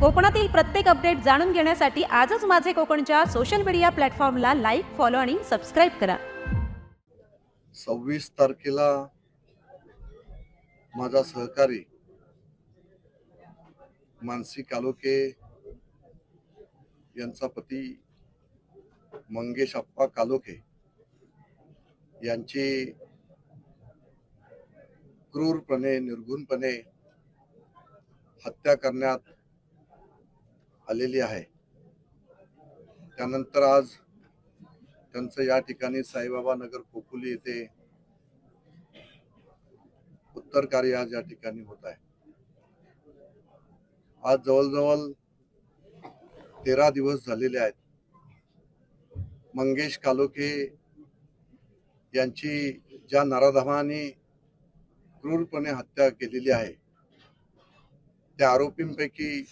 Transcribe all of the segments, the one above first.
कोकणातील प्रत्येक अपडेट जाणून घेण्यासाठी आजच माझे कोकणच्या सोशल मीडिया प्लॅटफॉर्मला लाईक, फॉलो आणि सबस्क्राईब करा. 26 तारखेला माझा सहकारी मानसी कालोखे यांचा पती मंगेश अप्पा कालोखे यांची क्रूरपणे निर्घुणपणे हत्या करण्यात आलेली आहे. त्यानंतर आज त्यांचं या ठिकाणी साईबाबा नगर खोपोली येथे उत्तर कार्य आज या ठिकाणी होत आहे. आज जवळजवळ 13 दिवस झालेले आहेत. मंगेश कालोखे यांची ज्या नराधमाने क्रूरपणे हत्या केलेली आहे त्या आरोपींपैकी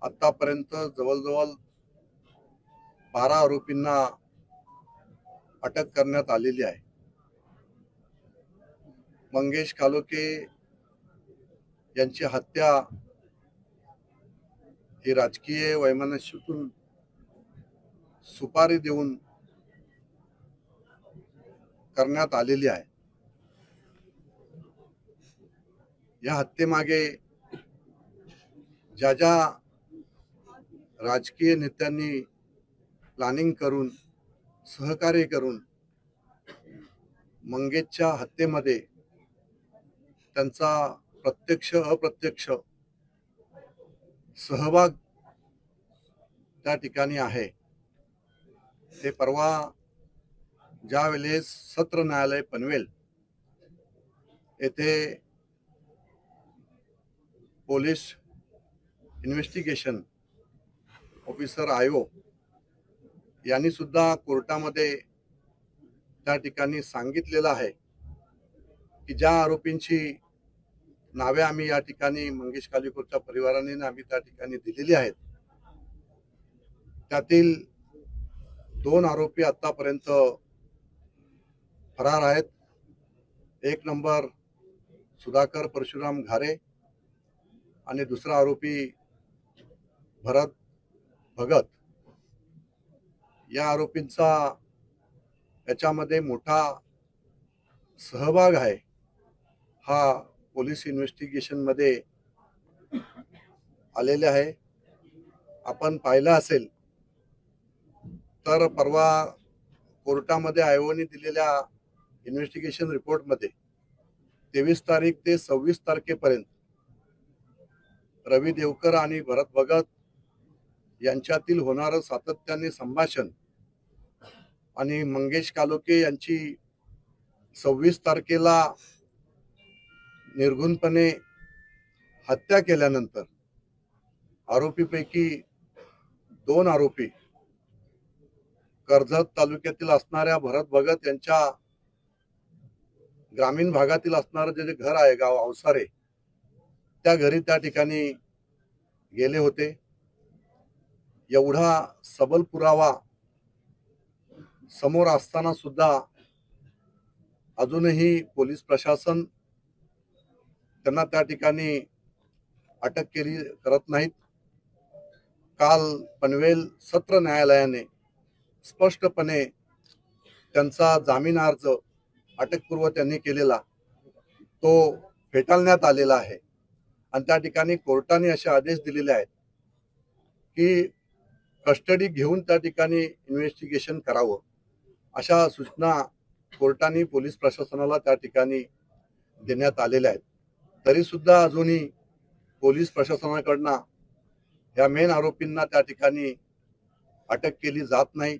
आतापर्यंत जवळजवळ 12 आरोपींना अटक करण्यात आलेली आहे. मंगेश कालोखे यांची हत्या ही राजकीय वैमनस्यातून सुपारी देऊन करण्यात आलेली आहे. या हत्येमागे ज्या ज्या राजकीय नेत्यांनी प्लॅनिंग करून सहकार्य करून मंगेशच्या हत्येमध्ये त्यांचा प्रत्यक्ष अप्रत्यक्ष सहभाग त्या ठिकाणी आहे. ते परवा ज्या वेळेस सत्र न्यायालय पनवेल येथे पोलीस इन्व्हेस्टिगेशन ऑफिसर आयो यांनी सुद्धा कोर्टामध्ये त्या ठिकाणी सांगितलेलं आहे की ज्या आरोपींची नावे आम्ही या ठिकाणी मंगेश कालोखेच्या परिवाराने आम्ही त्या ठिकाणी दिलेली आहेत त्यातील 2 आरोपी आतापर्यंत फरार आहेत. एक नंबर सुधाकर परशुराम घारे आणि दुसरा आरोपी भरत भगत. या आरोपींचा याच्यामध्ये मोठा सहभाग आहे. हा पोलीस इन्व्हेस्टिगेशन मध्ये आलेले आहे. आपण पाहिलं असेल तर परवा कोर्टामध्ये आयोगाने दिलेल्या इन्व्हेस्टिगेशन रिपोर्टमध्ये 23 तारीख ते 26 तारखेपर्यंत रवी देवकर आणि भरत भगत यांच्यातील होणारं सातत्याने संभाषण आणि मंगेश कालोखे यांची 26 तारखेला निर्घुणपणे हत्या केल्यानंतर आरोपीपैकी 2 आरोपी कर्जत तालुक्यातील असणाऱ्या भरत भगत यांच्या ग्रामीण भागातील असणारं जे घर आहे गाव अवसारे त्या घरी त्या ठिकाणी गेले होते. एवढा सबल पुरावा समोर असताना सुद्धा अजूनही पोलीस प्रशासन त्यांना त्या ठिकाणी अटक केली करत नाहीत. काल पनवेल सत्र न्यायालयाने स्पष्टपणे त्यांचा जामीन अर्ज अटकपूर्व त्यांनी केलेला तो फेटाळण्यात आलेला आहे आणि त्या ठिकाणी कोर्टाने असे आदेश दिलेले आहेत की कस्टडी घेऊन त्या ठिकाणी इन्व्हेस्टिगेशन करावं अशा सूचना कोर्टाने पोलीस प्रशासनाला त्या ठिकाणी देण्यात आलेल्या आहेत. तरी सुद्धा अजूनही पोलीस प्रशासनाकडनं या मेन आरोपींना त्या ठिकाणी अटक केली जात नाही.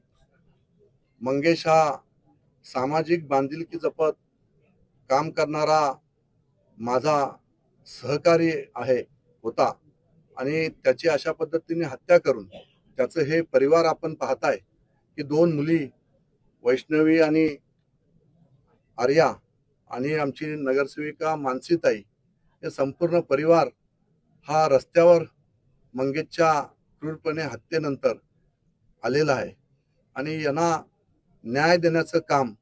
मंगेश हा सामाजिक बांधिलकी जपत काम करणारा माझा सहकारी होता आणि त्याची अशा पद्धतीने हत्या करून त्याचं हे परिवार आपण पाहताय की 2 मुली वैष्णवी आणि आर्या आणि आमची नगरसेविका मानसीताई हे संपूर्ण परिवार हा रस्त्यावर मंगेशच्या क्रूरपणे हत्येनंतर आलेला आहे आणि यांना न्याय देण्याचं काम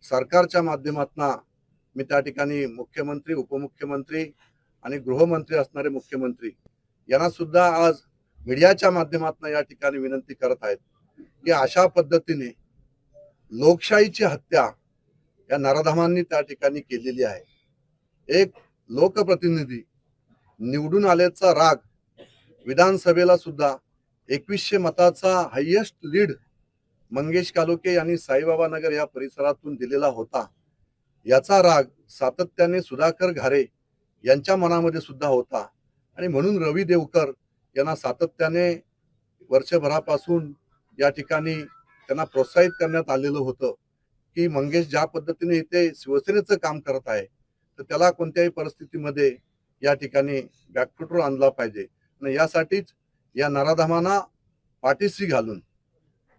सरकारच्या माध्यमातून मी त्या ठिकाणी मुख्यमंत्री, उपमुख्यमंत्री आणि गृहमंत्री असणारे मुख्यमंत्री यांना सुद्धा आज मीडियाच्या माध्यमातून या ठिकाणी विनंती करत आहेत की अशा पद्धतीने लोकशाहीची हत्या या नराधमांनी त्या ठिकाणी केलेली आहे। एक लोकप्रतिनिधी निवडून आल्याचा राग, विधानसभेला सुद्धा 2100 मताचा हायेस्ट लीड मंगेश कालोखे यांनी साईबाबा नगर या परिसरातून दिलेला होता। याचा राग सातत्याने सुधाकर घारे यांच्या मनामध्ये सुद्धा होता आणि म्हणून रवी देवकर यांना सातत्याने वर्षभरापासून या ठिकाणी त्यांना प्रोत्साहित करण्यात आलेलं होतं की मंगेश ज्या पद्धतीने इथे शिवसेनेचं काम करत आहे तर त्याला कोणत्याही परिस्थितीमध्ये या ठिकाणी बॅकफुटवर आणला पाहिजे आणि यासाठीच या नराधमांना पाठीशी घालून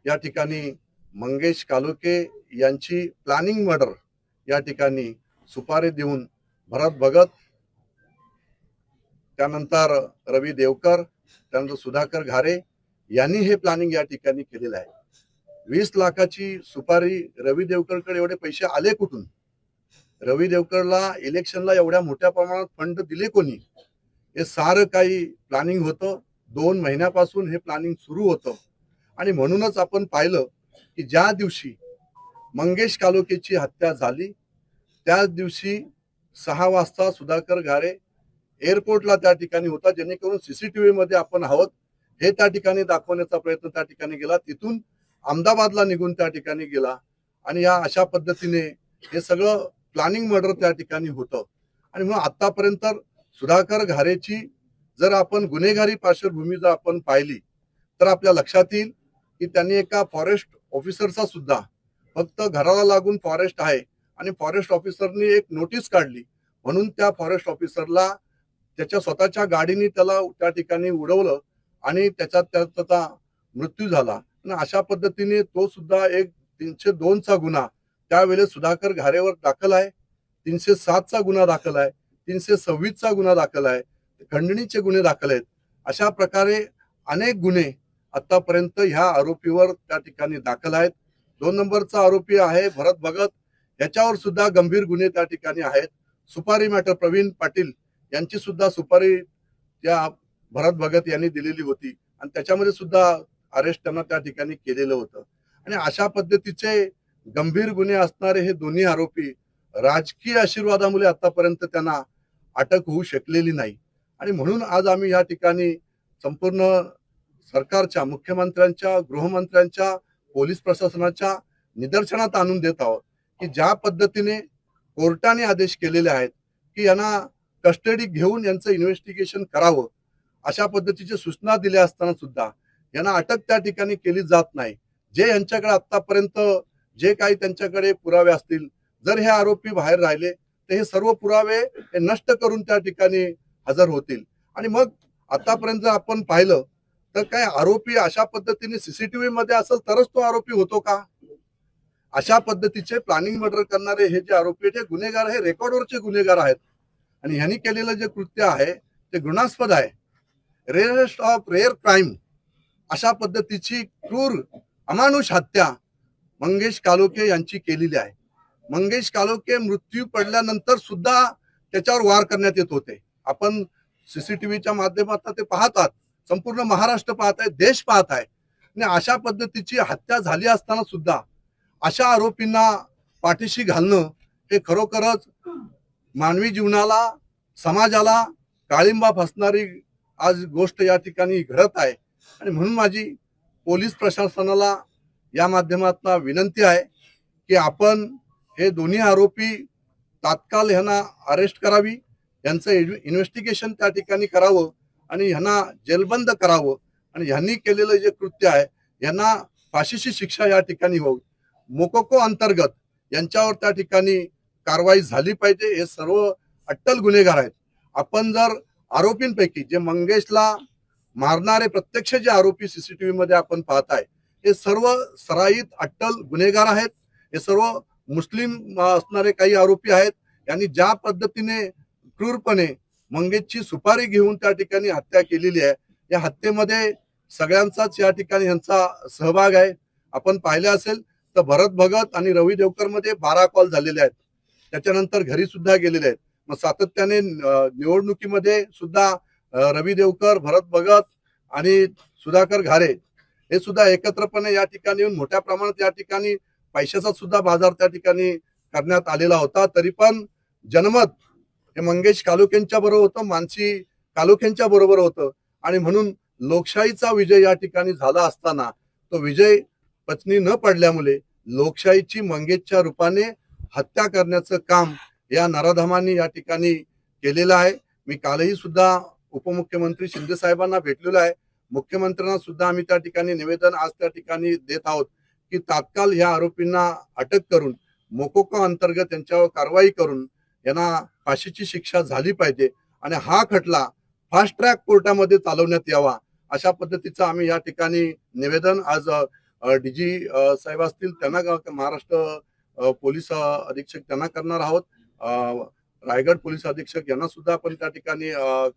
या ठिकाणी मंगेश कालोखे यांची प्लॅनिंग मर्डर या ठिकाणी सुपारी देऊन भरत भगत, त्यानंतर रवी देवकर, त्यानंतर सुधाकर घारे यांनी हे प्लॅनिंग या ठिकाणी केलेलं आहे। 20 लाखाची सुपारी रवी देवकरकडे एवढे पैसे आले कुठून? रवी देवकरला इलेक्शनला एवढ्या मोठ्या प्रमाणात फंड दिले कोणी? हे सारं काही प्लॅनिंग होतं। 2 महिन्यापासून हे प्लॅनिंग सुरू होतं आणि म्हणूनच आपण पाहिलं की ज्या दिवशी मंगेश कालोखेची हत्या झाली त्याच दिवशी 6 वाजता सुधाकर घारे एअरपोर्टला त्या ठिकाणी होता, जेणेकरून सीसीटीव्ही मध्ये आपण आहोत हे त्या ठिकाणी दाखवण्याचा प्रयत्न त्या ठिकाणी केला। तिथून अहमदाबादला निघून त्या ठिकाणी गेला आणि या अशा पद्धतीने हे सगळं प्लॅनिंग मर्डर त्या ठिकाणी होतं आणि म्हणून आतापर्यंत सुधाकर घारेची जर आपण गुन्हेगारी पार्श्वभूमी जर आपण पाहिली तर आपल्या लक्षात येईल की त्यांनी एका फॉरेस्ट ऑफिसरचा सुद्धा, फक्त घराला लागून फॉरेस्ट आहे आणि फॉरेस्ट ऑफिसरनी एक नोटीस काढली म्हणून त्या फॉरेस्ट ऑफिसरला त्याच्या स्वतःच्या गाडीने त्याला त्या ठिकाणी उडवलं आणि त्याचा मृत्यू झाला। आणि अशा पद्धतीने तो सुद्धा एक 302 चा गुन्हा त्यावेळेस सुधाकर घारेवर दाखल आहे, 307 चा गुन्हा दाखल आहे, 326 चा गुन्हा दाखल आहे, खंडणीचे गुन्हे दाखल आहेत। अशा प्रकारे अनेक गुन्हे आतापर्यंत ह्या आरोपीवर त्या ठिकाणी दाखल आहेत। 2 नंबरचा आरोपी आहे भरत भगत, याच्यावर सुद्धा गंभीर गुन्हे त्या ठिकाणी आहेत। सुपारी मॅटर प्रवीण पाटील यांची सुद्धा सुपारी त्या भरत भगत यांनी दिलेली होती आणि त्याच्यामध्ये सुद्धा अरेस्ट त्यांना त्या ठिकाणी केलेलं होतं। आणि अशा पद्धतीचे गंभीर गुन्हे असणारे हे दोन्ही आरोपी राजकीय आशीर्वादामुळे आतापर्यंत त्यांना अटक होऊ शकलेली नाही आणि म्हणून आज आम्ही या ठिकाणी संपूर्ण सरकारच्या, मुख्यमंत्र्यांच्या, गृहमंत्र्यांच्या, पोलीस प्रशासनाच्या निदर्शनात आणून देत आहोत की ज्या पद्धतीने कोर्टाने आदेश केलेले आहेत की यांना कस्टडी घेऊन यांचं इन्व्हेस्टिगेशन करावं, अशा पद्धतीच्या सूचना दिल्या असताना सुद्धा यांना अटक त्या ठिकाणी केली जात नाही। जे यांच्याकडे आतापर्यंत जे काही त्यांच्याकडे पुरावे असतील, जर हे आरोपी बाहेर राहिले तर हे सर्व पुरावे हे नष्ट करून त्या ठिकाणी हजर होतील आणि मग आतापर्यंत आपण पाहिलं तर काय आरोपी अशा पद्धतीने सीसीटीव्ही मध्ये असेल तरच तो आरोपी होतो का? अशा पद्धतीचे प्लॅनिंग मर्डर करणारे हे जे आरोपी आहेत, हे गुन्हेगार, हे रेकॉर्डवरचे गुन्हेगार आहेत आणि यांनी केलेलं जे कृत्य आहे ते घृणास्पद आहे। रेअरेस्ट ऑफ रेअर क्राईम अशा पद्धतीची क्रूर अमानुष हत्या मंगेश कालोखे यांची केलेली आहे। मंगेश कालोखे मृत्यू पडल्यानंतर सुद्धा त्याच्यावर वार करण्यात येत होते। आपण सीसीटीव्हीच्या माध्यमातून ते पाहतात, संपूर्ण महाराष्ट्र पाहत आहे, देश पाहत आहे आणि अशा पद्धतीची हत्या झाली असताना सुद्धा अशा आरोपींना पाठीशी घालणं हे खरोखरच मानवी जीवनाला, समाजाला काळिंबा फासणारी आज गोष्ट या ठिकाणी घडत आहे आणि म्हणून माझी पोलीस प्रशासनाला या माध्यमातून विनंती आहे की आपण हे दोन्ही आरोपी तात्काळ ह्यांना अरेस्ट करावी, यांचं इन्व्हेस्टिगेशन त्या ठिकाणी करावं आणि ह्यांना जेलबंद करावं आणि ह्यांनी केलेलं जे कृत्य आहे यांना फाशीची शिक्षा या ठिकाणी होईल। मोकोको अंतर्गत यांच्यावर त्या ठिकाणी कारवाई झाली पाहिजे। हे सर्व अट्टल गुन्हेगार आहेत। आपण जर आरोपींपैकी जे मंगेशला मारणारे प्रत्यक्ष जे आरोपी सीसीटीव्ही मध्ये आपण पाहताय हे सर्व सराईत अट्टल गुन्हेगार आहेत। हे सर्व मुस्लिम असणारे काही आरोपी आहेत। यांनी ज्या पद्धतीने क्रूरपणे मंगेशची सुपारी घेऊन त्या ठिकाणी हत्या केलेली आहे, या हत्येमध्ये सगळ्यांचाच या ठिकाणी यांचा सहभाग आहे। आपण पाहिले असेल तर भरत भगत आणि रवी देवकर मध्ये 12 कॉल झालेले आहेत, त्याच्यानंतर घरी सुद्धा गेलेले आहेत। मग सातत्याने निवडणुकीमध्ये सुद्धा रवी देवकर, भरत भगत आणि सुधाकर घारे हे सुद्धा एकत्रपणे या ठिकाणी येऊन मोठ्या प्रमाणात या ठिकाणी पैशाचा सुद्धा बाजार त्या ठिकाणी करण्यात आलेला होता. तरी पण जनमत हे मंगेश कालोखेंच्या बरोबर होतं, मानसी कालोखेंच्या बरोबर होतं आणि म्हणून लोकशाहीचा विजय या ठिकाणी झाला असताना तो विजय पचनी न पडल्यामुळे लोकशाहीची मंगेशच्या रूपाने हत्या करण्याचं काम या नराधमांनी या ठिकाणी केलेलं आहे. मी कालही सुद्धा उपमुख्यमंत्री शिंदे साहेबांना भेटलेलो आहे. मुख्यमंत्र्यांना सुद्धा आम्ही त्या ठिकाणी निवेदन आज त्या ठिकाणी देत आहोत की तात्काळ ह्या आरोपींना अटक करून मोकोका अंतर्गत त्यांच्यावर कारवाई करून यांना फाशीची शिक्षा झाली पाहिजे आणि हा खटला फास्ट ट्रॅक कोर्टामध्ये चालवण्यात यावा अशा पद्धतीचं आम्ही या ठिकाणी निवेदन आज डीजी साहेब असतील त्यांना महाराष्ट्र पोलीस अधीक्षक त्यांना करणार आहोत. रायगड पोलीस अधीक्षक यांना सुद्धा आपण त्या ठिकाणी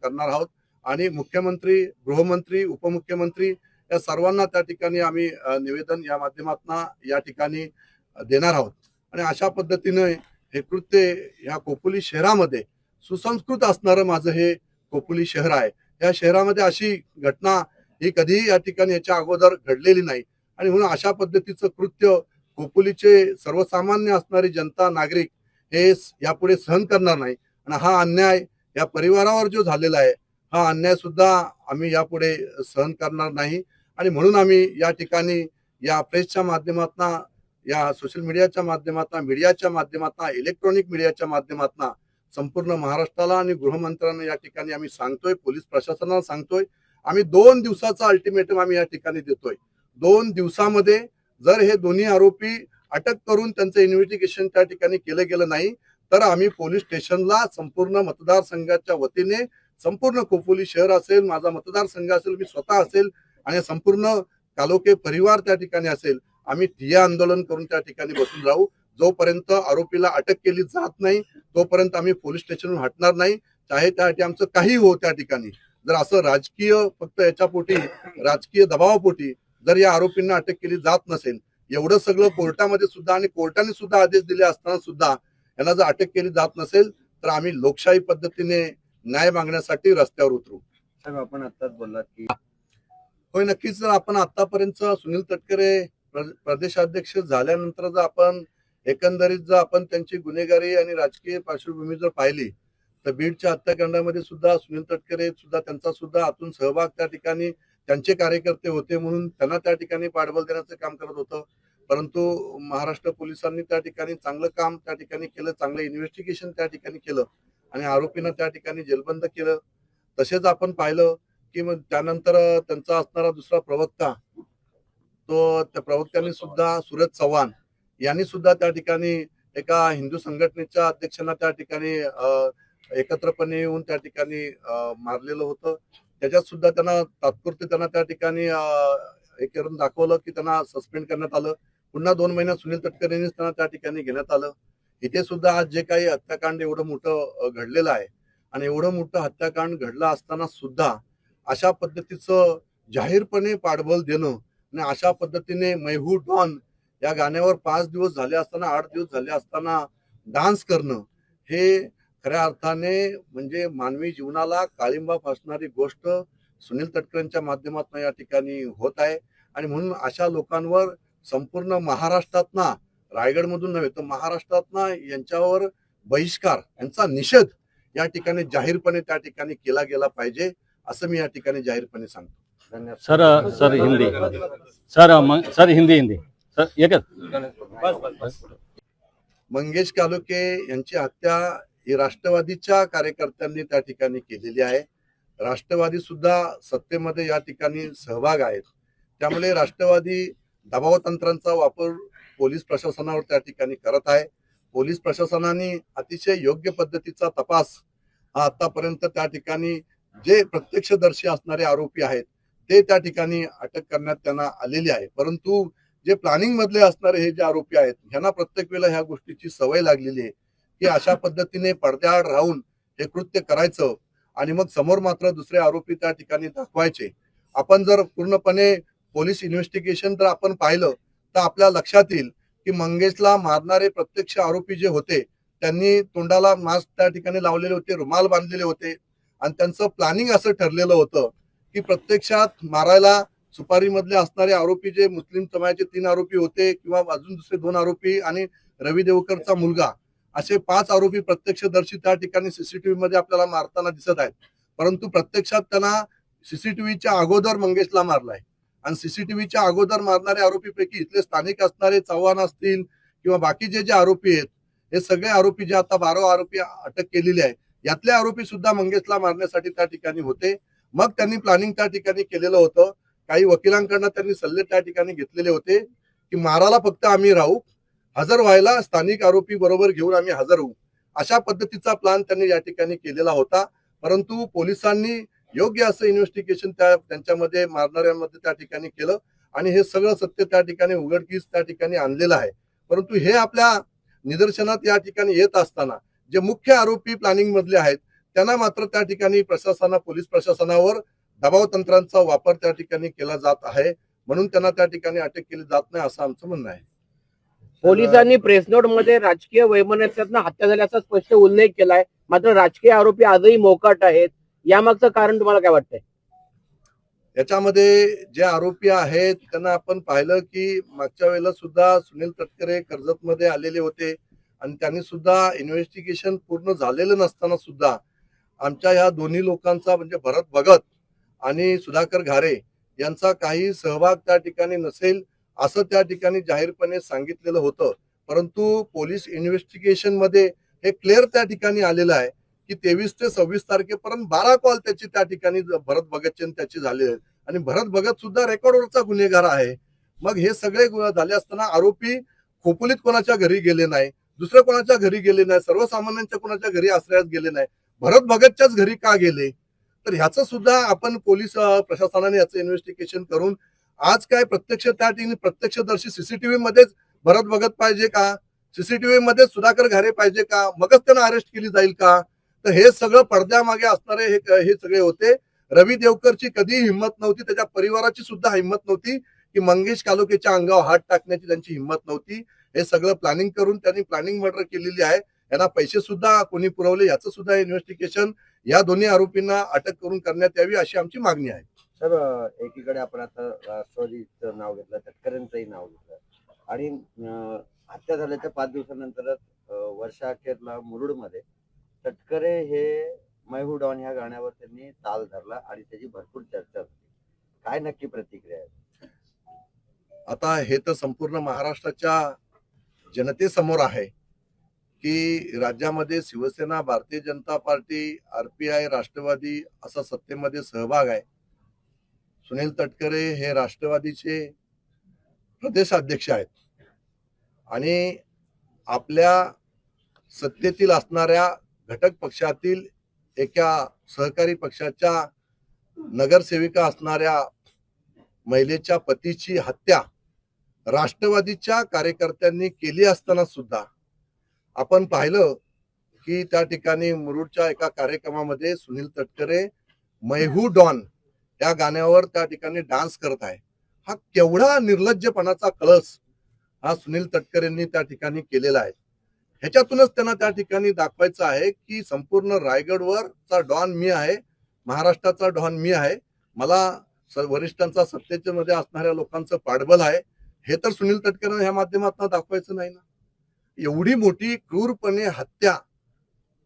करणार आहोत आणि मुख्यमंत्री, गृहमंत्री, उपमुख्यमंत्री या सर्वांना त्या ठिकाणी आम्ही निवेदन या माध्यमातून या ठिकाणी देणार आहोत. आणि अशा पद्धतीने हे कृत्य ह्या खोपोली शहरामध्ये सुसंस्कृत असणारं माझं हे खोपोली शहर आहे. या शहरामध्ये अशी घटना ही कधीही या ठिकाणी याच्या अगोदर घडलेली नाही आणि म्हणून अशा पद्धतीचं कृत्य खोपोलीचे सर्वसामान्य असणारी जनता, नागरिक हे यापुढे सहन करणार नाही आणि हा अन्याय या परिवारावर जो झालेला आहे हा अन्याय सुद्धा आम्ही यापुढे सहन करणार नाही आणि म्हणून आम्ही या ठिकाणी या प्रेसच्या माध्यमातून, या सोशल मीडियाच्या माध्यमातून, मीडियाच्या माध्यमातून, इलेक्ट्रॉनिक मीडियाच्या माध्यमातून संपूर्ण महाराष्ट्राला आणि गृहमंत्र्यांना या ठिकाणी आम्ही सांगतोय, पोलीस प्रशासनाला सांगतोय, आम्ही 2 दिवसाचा अल्टिमेटम आम्ही या ठिकाणी देतोय. 2 दिवसामध्ये जर हे दोन्ही आरोपी अटक करून त्यांचं इन्व्हेस्टिगेशन त्या ठिकाणी केलं गेलं नाही तर आम्ही पोलीस स्टेशनला संपूर्ण मतदारसंघाच्या वतीने, संपूर्ण खोपोली शहर असेल, माझा मतदारसंघ असेल, मी स्वतः असेल आणि संपूर्ण कालोखे परिवार त्या ठिकाणी असेल, आम्ही ठिय्या आंदोलन करून त्या ठिकाणी बसून राहू. जोपर्यंत आरोपीला अटक केली जात नाही तोपर्यंत आम्ही पोलीस स्टेशनवरून हटणार नाही. चाहे त्यासाठी आमचं काही हो त्या ठिकाणी. जर असं राजकीय फक्त याच्यापोटी, राजकीय दबावापोटी जर या आरोपींना अटक केली जात नसेल, एवढं सगळं कोर्टामध्ये सुद्धा आणि कोर्टाने सुद्धा आदेश दिले असताना सुद्धा यांना जर अटक केली जात नसेल तर आम्ही लोकशाही पद्धतीने न्याय मागण्यासाठी रस्त्यावर उतरू. साहेब, आपण आताच बोललात की होय, नक्कीच. जर आपण आतापर्यंत सुनील तटकरे प्रदेशाध्यक्ष झाल्यानंतर जर आपण एकंदरीत जर आपण त्यांची गुन्हेगारी आणि राजकीय पार्श्वभूमी जर पाहिली तर बीडच्या हत्याकांडामध्ये सुद्धा सुनील तटकरे सुद्धा, त्यांचा सुद्धा आतून सहभाग त्या ठिकाणी, त्यांचे कार्यकर्ते होते म्हणून त्यांना त्या ठिकाणी पाठबळ देण्याचं काम करत होतं. परंतु महाराष्ट्र पोलिसांनी त्या ठिकाणी चांगलं काम त्या ठिकाणी केलं, चांगलं इन्व्हेस्टिगेशन त्या ठिकाणी केलं आणि आरोपींना त्या ठिकाणी जेलबंद केलं. तसेच आपण पाहिलं की मग त्यानंतर त्यांचा असणारा दुसरा प्रवक्ता, तो त्या प्रवक्त्यांनी सुद्धा, सूरज चव्हाण यांनी सुद्धा त्या ठिकाणी एका हिंदू संघटनेच्या अध्यक्षांना त्या ठिकाणी एकत्रपणे येऊन त्या ठिकाणी मारलेलं होतं. त्याच्यात सुद्धा त्यांना तात्पुरते त्यांना त्या ठिकाणी हे करून दाखवलं की त्यांना सस्पेंड करण्यात आलं. पुन्हा 2 महिन्यात सुनील तटकरेंनीच त्यांना त्या ठिकाणी घेण्यात आलं. इथे सुद्धा आज जे काही हत्याकांड एवढं मोठं घडलेलं आहे आणि एवढं मोठं हत्याकांड घडलं असताना सुद्धा अशा पद्धतीचं जाहीरपणे पाठबळ देणं आणि अशा पद्धतीने मै हू डॉन या गाण्यावर 5 दिवस झाले असताना, 8 दिवस झाले असताना डान्स करणं हे खऱ्या अर्थाने म्हणजे मानवी जीवनाला काळिंबा फासणारी गोष्ट सुनील तटकरेंच्या माध्यमातून या ठिकाणी होत आहे आणि म्हणून अशा लोकांवर संपूर्ण महाराष्ट्रातना, रायगडमधून नव्हे तर महाराष्ट्रातना यांच्यावर बहिष्कार, यांचा निषेध या ठिकाणी जाहीरपणे त्या ठिकाणी केला गेला पाहिजे असं मी या ठठिकाणी जाहीरपणे सांगतो. धन्यवाद. Sir Hindi sir Hindi sir एकच. मंगेश कालोखे यांची हत्या ही राष्ट्रवादीच्या कार्यकर्त्यांनी त्या ठिकाणी केलेली आहे. राष्ट्रवादी सुद्धा सत्तेमध्ये या ठिकाणी सहभाग आहेत. त्यामुळे राष्ट्रवादी दबावतंत्रांचा वापर पोलीस प्रशासनावर त्या ठिकाणी करत आहे. पोलीस प्रशासनाने अतिशय योग्य पद्धतीचा तपास हा आतापर्यंत त्या ठिकाणी जे प्रत्यक्षदर्शी असणारे आरोपी आहेत ते त्या ठिकाणी अटक करण्यात त्यांना आलेली आहे. परंतु जे प्लॅनिंग मधले असणारे हे जे आरोपी आहेत ह्यांना प्रत्येक वेळेला ह्या गोष्टीची सवय लागलेली आहे की अशा पद्धतीने पडद्याआड राहून हे कृत्य करायचं आणि मग समोर मात्र दुसरे आरोपी त्या ठिकाणी दाखवायचे. आपण जर पूर्णपणे पोलीस इन्व्हेस्टिगेशन जर आपण पाहिलं तर आपल्या लक्षात येईल की मंगेशला मारणारे प्रत्यक्ष आरोपी जे होते त्यांनी तोंडाला मास्क त्या ठिकाणी लावलेले होते, रुमाल बांधलेले होते आणि त्यांचं प्लॅनिंग असं ठरलेलं होतं की प्रत्यक्षात मारायला सुपारीमधले असणारे आरोपी जे मुस्लिम समाजाचे 3 आरोपी होते किंवा अजून दुसरे 2 आरोपी आणि रवी देवकरचा मुलगा असे 5 आरोपी प्रत्यक्षदर्शी त्या ठिकाणी सीसीटीव्ही मध्ये आपल्याला मारताना दिसत आहेत. परंतु प्रत्यक्षात त्यांना सीसीटीव्हीच्या अगोदर मंगेशला मारलाय आणि सीसीटीव्हीच्या अगोदर मारणाऱ्या आरोपीपैकी इथले स्थानिक असणारे चव्हाण असतील किंवा बाकीचे जे आरोपी आहेत हे सगळे आरोपी जे आता 12 आरोपी अटक केलेले आहेत यातले आरोपी सुद्धा मंगेशला मारण्यासाठी त्या ठिकाणी होते. मग त्यांनी प्लॅनिंग त्या ठिकाणी केलेलं होतं. काही वकिलांकडनं त्यांनी सल्ले त्या ठिकाणी घेतलेले होते की मारायला फक्त आम्ही राहू, हजर व्हायला स्थानिक आरोपी बरोबर घेऊन आम्ही हजर होऊ, अशा पद्धतीचा प्लॅन त्यांनी या ठिकाणी केलेला होता. परंतु पोलिसांनी योग्य असं इन्व्हेस्टिगेशन त्यांच्यामध्ये मारणाऱ्यांमध्ये त्या ठिकाणी केलं आणि हे सगळं सत्य त्या ठिकाणी उघडकीस त्या ठिकाणी आणलेलं आहे. परंतु हे आपल्या निदर्शनात या ठिकाणी येत असताना जे मुख्य आरोपी प्लॅनिंग मधले आहेत त्यांना मात्र त्या ठिकाणी पोलीस प्रशासनावर दबाव तंत्रांचा वापर त्या ठिकाणी केला जात आहे, म्हणून त्यांना त्या ठिकाणी अटक केली जात नाही असं आमचं म्हणणं आहे. पोलिसांनी प्रेस नोट मध्ये राजकीय वैमनस्यातनं हत्या झाल्याचा स्पष्ट उल्लेख केलाय, मात्र राजकीय आरोपी आजही मोकाट आहेत. यामागचं कारण तुम्हाला काय वाटतंय? याच्यामध्ये जे आरोपी आहेत त्यांना आपण पाहिलं की मागच्या वेळेला सुद्धा सुनील तटकरे कर्जतमध्ये आलेले होते आणि त्यांनी सुद्धा इन्व्हेस्टिगेशन पूर्ण झालेलं नसताना सुद्धा आमच्या ह्या दोन्ही लोकांचा म्हणजे भरत भगत आणि सुधाकर घारे यांचा काही सहभाग त्या ठिकाणी नसेल असं त्या ठिकाणी जाहीरपणे सांगितलेलं होतं. परंतु पोलीस इन्व्हेस्टिगेशन मध्ये हे क्लिअर त्या ठिकाणी आलेलं आहे की 23 ते 26 तारखेपर्यंत 12 कॉल त्याची त्या ठिकाणी भरत भगतचे त्याचे झाले आहेत आणि भरत भगत सुद्धा रेकॉर्डवरचा गुन्हेगार आहे. मग हे सगळे झाले असताना आरोपी खोपोलीत कोणाच्या घरी गेले नाही, दुसऱ्या कोणाच्या घरी गेले नाही, सर्वसामान्यांच्या कोणाच्या घरी आश्रयास गेले नाही, भरत भगतच्याच घरी का गेले? तर ह्याचं सुद्धा आपण पोलीस प्रशासनाने याचं इन्व्हेस्टिगेशन करून आज काय प्रत्यक्ष त्या ठिकाणी प्रत्यक्षदर्शी सीसीटीव्ही मध्येच भरत भगत पाहिजे का, सीसीटीव्ही मध्ये सुधाकर घारे पाहिजे का, मगच त्यांना अरेस्ट केली जाईल का? तर हे सगळं पडद्यामागे असणारे हे सगळे होते. रवी देवकरची कधीही हिंमत नव्हती, त्याच्या परिवाराची सुद्धा हिंमत नव्हती की मंगेश कालोखेच्या अंगावर हात टाकण्याची त्यांची हिंमत नव्हती. हे सगळं प्लॅनिंग करून त्यांनी प्लॅनिंग मर्डर केलेली आहे. यांना पैसे सुद्धा कोणी पुरवले याचं सुद्धा इन्व्हेस्टिगेशन या दोन्ही आरोपींना अटक करून करण्यात यावी अशी आमची मागणी आहे. सर, एकीकडे आपण आता राष्ट्रवादीचं नाव घेतलं, तटकरेंचंही नाव घेतलं आणि हत्या झाल्याच्या 5 दिवसानंतरच वर्षा अखेरला मुरुडमध्ये तटकरे हे मैं हूं डॉन ह्या गाण्यावर त्यांनी ताल धरला आणि त्याची भरपूर चर्चा झाली. काय नक्की प्रतिक्रिया आहे? आता हे तर संपूर्ण महाराष्ट्राच्या जनतेसमोर आहे की राज्यामध्ये शिवसेना, भारतीय जनता पार्टी, आरपीआय, राष्ट्रवादी असा सत्तेमध्ये सहभाग आहे. सुनील तटकरे हे राष्ट्रवादीचे प्रदेशाध्यक्ष आहेत आणि आपल्या सत्तेतील असणाऱ्या घटक पक्षातील एका सहकारी पक्षाच्या नगरसेविका असणाऱ्या महिलेच्या पतीची हत्या राष्ट्रवादीच्या कार्यकर्त्यांनी केली असताना सुद्धा आपण पाहिलं की त्या ठिकाणी मुरुडच्या एका कार्यक्रमामध्ये सुनील तटकरे मैं हूं डॉन या गाण्यावर त्या ठिकाणी डान्स करत आहे. हा केवढा निर्लज्जपणाचा कळस हा सुनील तटकरेंनी त्या ठिकाणी केलेला आहे. ह्याच्यातूनच त्यांना त्या ठिकाणी दाखवायचं आहे की संपूर्ण रायगडवरचा डॉन मी आहे, महाराष्ट्राचा डॉन मी आहे, मला वरिष्ठांचा सत्तेच्या मध्ये असणाऱ्या लोकांचं पाठबळ आहे. हे तर सुनील तटकरे ह्या माध्यमातून दाखवायचं नाही ना. एवढी मोठी क्रूरपणे हत्या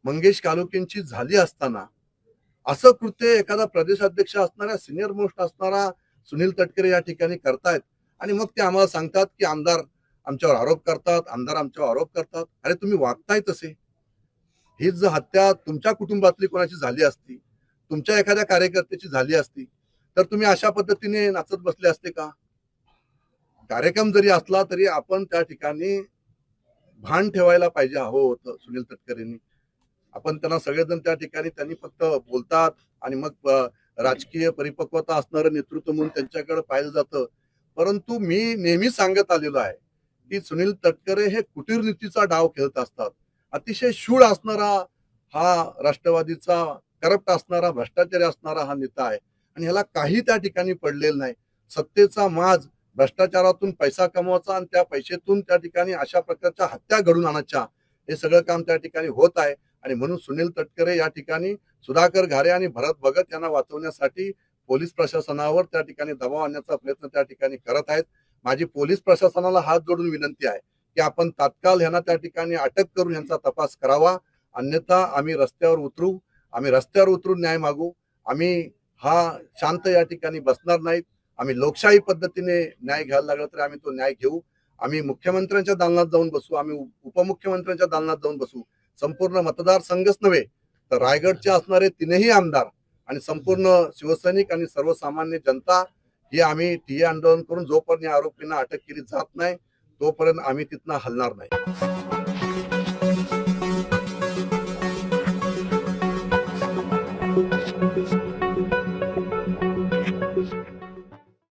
मंगेश कालोखेंची झाली असताना असं कृत्य एखादा प्रदेशाध्यक्ष असणारा सिनियर मोस्ट असणारा सुनील तटकरे या ठिकाणी करतायत आणि मग ते आम्हाला सांगतात की आमदार आमच्यावर आरोप करतात, आमदार आमच्यावर आरोप करतात. अरे तुम्ही वागताय तसे. हीच जर हत्या तुमच्या कुटुंबातली कोणाची झाली असती, तुमच्या एखाद्या कार्यकर्त्याची झाली असती तर तुम्ही अशा पद्धतीने नाचत बसले असते का? कार्यक्रम जरी असला तरी आपण त्या ठिकाणी भान ठेवायला पाहिजे हवं होतं सुनील तटकरेंनी. आपण त्यांना सगळेजण त्या ठिकाणी त्यांनी फक्त बोलतात आणि मग राजकीय परिपक्वता असणारं नेतृत्व म्हणून त्यांच्याकडे पाहिलं जातं. परंतु मी नेहमी सांगत आलेलो आहे की सुनील तटकरे हे कुटीरनीतीचा डाव खेळत असतात. अतिशय शूळ असणारा हा राष्ट्रवादीचा करप्ट असणारा भ्रष्टाचारी असणारा हा नेता आहे आणि ह्याला काही त्या ठिकाणी पडलेलं नाही. सत्तेचा माज भ्रष्टाचारातून पैसा कमवायचा आणि त्या पैशातून त्या ठिकाणी अशा प्रकारच्या हत्या घडून आणायच्या हे सगळं काम त्या ठिकाणी होत आहे आणि म्हणून सुनील तटकरे या ठिकाणी सुधाकर घारे आणि भरत भगत यांना वाचवण्यासाठी पोलीस प्रशासनावर त्या ठिकाणी दबाव आणण्याचा प्रयत्न त्या ठिकाणी करत आहेत. माझी पोलीस प्रशासनाला हात जोडून विनंती आहे की आपण तात्काळ यांना त्या ठिकाणी अटक करून यांचा तपास करावा, अन्यथा आम्ही रस्त्यावर उतरून न्याय मागू. आम्ही हा शांत या ठिकाणी बसणार नाहीत. आम्ही लोकशाही पद्धतीने न्याय घ्यायला लागला तर आम्ही तो न्याय घेऊ. आम्ही मुख्यमंत्र्यांच्या दालनात जाऊन बसू, आम्ही उपमुख्यमंत्र्यांच्या दालनात जाऊन बसू. संपूर्ण मतदारसंघच नव्हे तर रायगडचे असणारे तीनही आमदार आणि संपूर्ण शिवसैनिक आणि सर्वसामान्य जनता ही आम्ही ठिय्या आंदोलन करून जोपर्यंत या आरोपींना अटक केली जात नाही तोपर्यंत आम्ही तिथनं हलणार नाही.